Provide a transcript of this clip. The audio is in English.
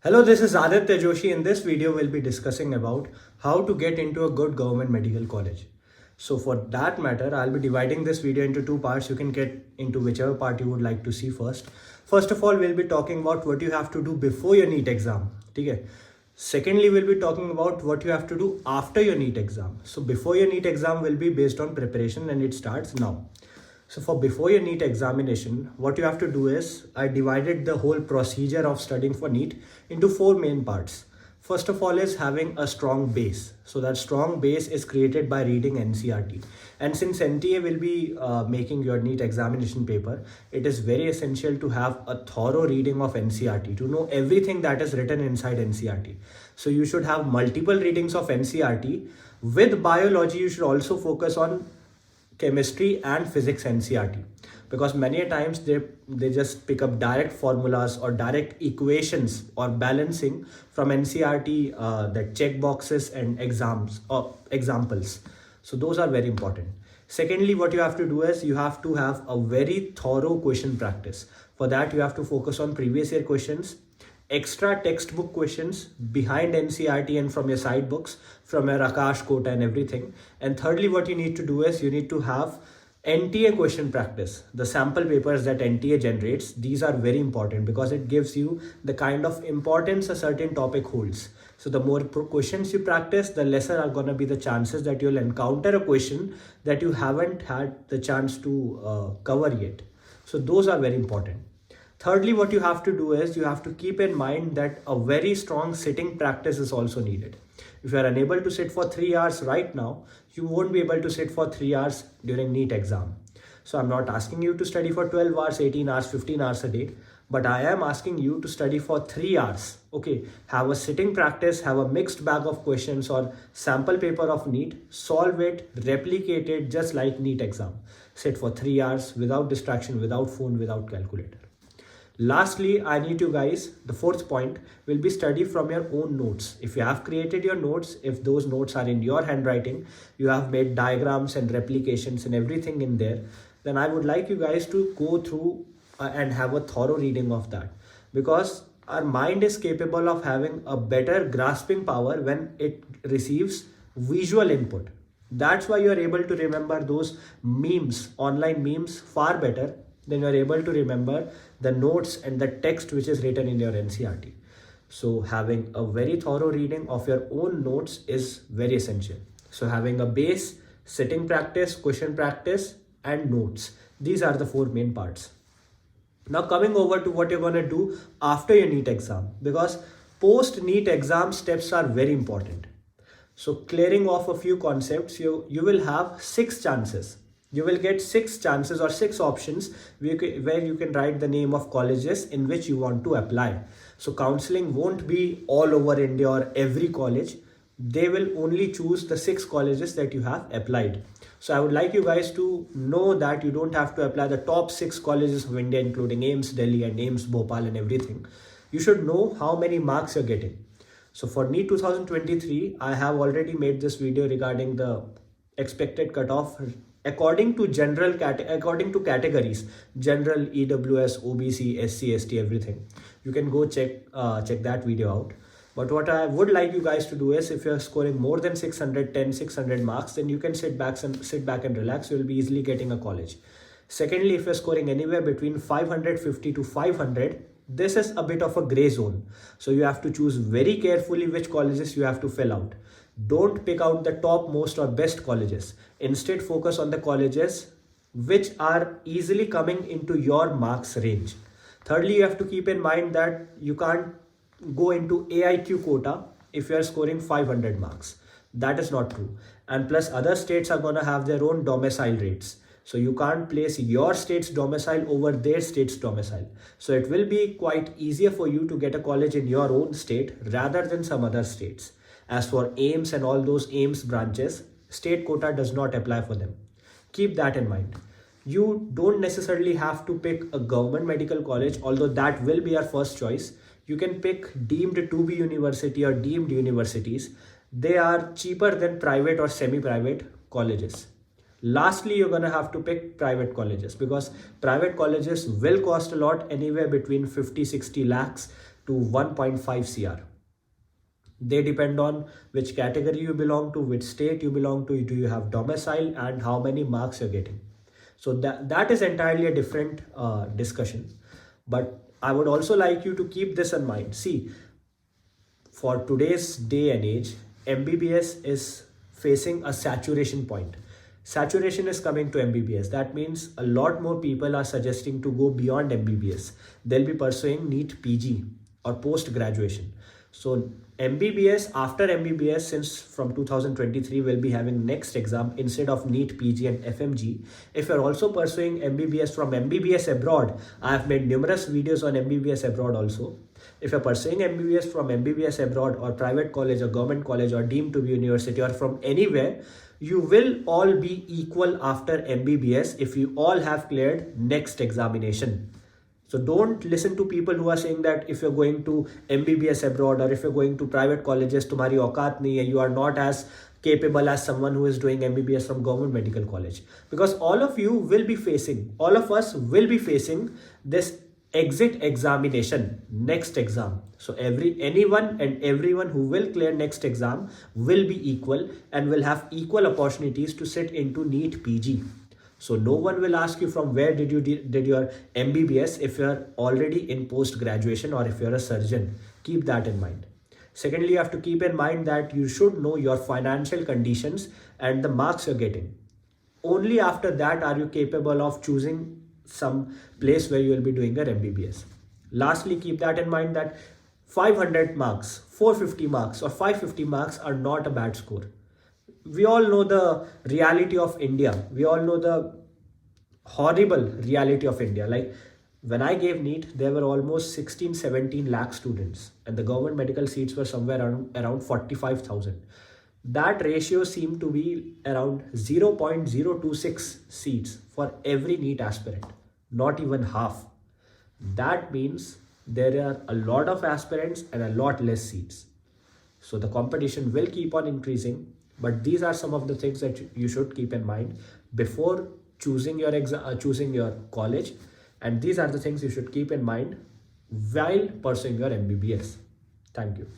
Hello, this is Aditya Joshi. In this video, we'll be discussing about how to get into a good government medical college. So for that matter, I'll be dividing this video into two parts. You can get into whichever part you would like to see first. First of all, we'll be talking about what you have to do before your NEET exam. Okay. Secondly, we'll be talking about what you have to do after your NEET exam. So before your NEET exam will be based on preparation and it starts now. So for before your NEET examination, what you have to do is I divided the whole procedure of studying for NEET into four main parts. First of all is having a strong base. So that strong base is created by reading NCERT. And since NTA will be making your NEET examination paper, it is very essential to have a thorough reading of NCERT to know everything that is written inside NCERT. So you should have multiple readings of NCERT. With biology, you should also focus on chemistry and physics NCERT, because many a times they just pick up direct formulas or direct equations or balancing from NCERT, that check boxes and exams or examples. So those are very important. Secondly, what you have to do is you have to have a very thorough question practice. For that, you have to focus on previous year questions, extra textbook questions behind NCERT and from your side books, from your Akash quota and everything. And thirdly, what you need to do is you need to have NTA question practice. The sample papers that NTA generates, these are very important because it gives you the kind of importance a certain topic holds. So the more questions you practice, the lesser are going to be the chances that you'll encounter a question that you haven't had the chance to cover yet. So those are very important. Thirdly, what you have to do is you have to keep in mind that a very strong sitting practice is also needed. If you are unable to sit for 3 hours right now, you won't be able to sit for 3 hours during NEET exam. So I'm not asking you to study for 12 hours, 18 hours, 15 hours a day, but I am asking you to study for 3 hours. Okay, have a sitting practice, have a mixed bag of questions or sample paper of NEET, solve it, replicate it just like NEET exam. Sit for 3 hours without distraction, without phone, without calculator. Lastly, I need you guys, the fourth point will be study from your own notes. If you have created your notes, if those notes are in your handwriting, you have made diagrams and replications and everything in there, then I would like you guys to go through and have a thorough reading of that, because our mind is capable of having a better grasping power when it receives visual input. That's why you are able to remember those memes, online memes, far better then you are able to remember the notes and the text which is written in your NCERT. So having a very thorough reading of your own notes is very essential. So having a base, sitting practice, question practice and notes. These are the four main parts. Now coming over to what you're going to do after your NEET exam, because post NEET exam steps are very important. So clearing off a few concepts, you will have 6 chances. You will get 6 chances or 6 options where you can write the name of colleges in which you want to apply. So counseling won't be all over India or every college. They will only choose the 6 colleges that you have applied. So I would like you guys to know that you don't have to apply the top 6 colleges of India, including AIMS Delhi and AIMS Bhopal and everything. You should know how many marks you're getting. So for NEET 2023, I have already made this video regarding the expected cutoff according to categories, general, EWS, OBC, SC, ST, everything. You can go check that video out. But what I would like you guys to do is, if you're scoring more than 600 marks, then you can sit back and relax. You'll be easily getting a college. Secondly, if you're scoring anywhere between 550 to 500, this is a bit of a gray zone. So you have to choose very carefully which colleges you have to fill out. Don't pick out the top most or best colleges. Instead, focus on the colleges which are easily coming into your marks range. Thirdly, you have to keep in mind that you can't go into AIQ quota if you are scoring 500 marks. That is not true. And plus, other states are going to have their own domicile rates. So you can't place your state's domicile over their state's domicile. So it will be quite easier for you to get a college in your own state rather than some other states. As for AIMS and all those AIMS branches, state quota does not apply for them. Keep that in mind. You don't necessarily have to pick a government medical college, although that will be your first choice. You can pick deemed to be university or deemed universities. They are cheaper than private or semi-private colleges. Lastly, you're going to have to pick private colleges, because private colleges will cost a lot, anywhere between 50-60 lakhs to 1.5 cr. They depend on which category you belong to, which state you belong to, do you have domicile, and how many marks you're getting. So that is entirely a different discussion. But I would also like you to keep this in mind. See, for today's day and age, MBBS is facing a saturation point. Saturation is coming to MBBS. That means a lot more people are suggesting to go beyond MBBS. They'll be pursuing NEET PG or post graduation. So MBBS, after MBBS, since from 2023 we'll be having next exam instead of NEET PG and FMG. If you're also pursuing MBBS from MBBS abroad, I have made numerous videos on MBBS abroad also. If you're pursuing MBBS from MBBS abroad or private college or government college or deemed to be university or from anywhere, you will all be equal after MBBS if you all have cleared next examination. So don't listen to people who are saying that if you're going to MBBS abroad or if you're going to private colleges, तुम्हारी औकात नहीं है, you are not as capable as someone who is doing MBBS from government medical college. Because all of you will be facing, all of us will be facing this exit examination, next exam. So anyone and everyone who will clear next exam will be equal and will have equal opportunities to sit into NEET PG. So no one will ask you from where did you did your MBBS if you are already in post graduation or if you're a surgeon. Keep that in mind. Secondly, you have to keep in mind that you should know your financial conditions and the marks you're getting. Only after that are you capable of choosing some place where you will be doing your MBBS. Lastly, keep that in mind that 500 marks, 450 marks or 550 marks are not a bad score. We all know the reality of India. We all know the horrible reality of India. Like when I gave NEET, there were almost 16-17 lakh students and the government medical seats were somewhere around 45,000. That ratio seemed to be around 0.026 seats for every NEET aspirant, not even half. That means there are a lot of aspirants and a lot less seats. So the competition will keep on increasing. But these are some of the things that you should keep in mind before choosing your choosing your college, and these are the things you should keep in mind while pursuing your MBBS. Thank you.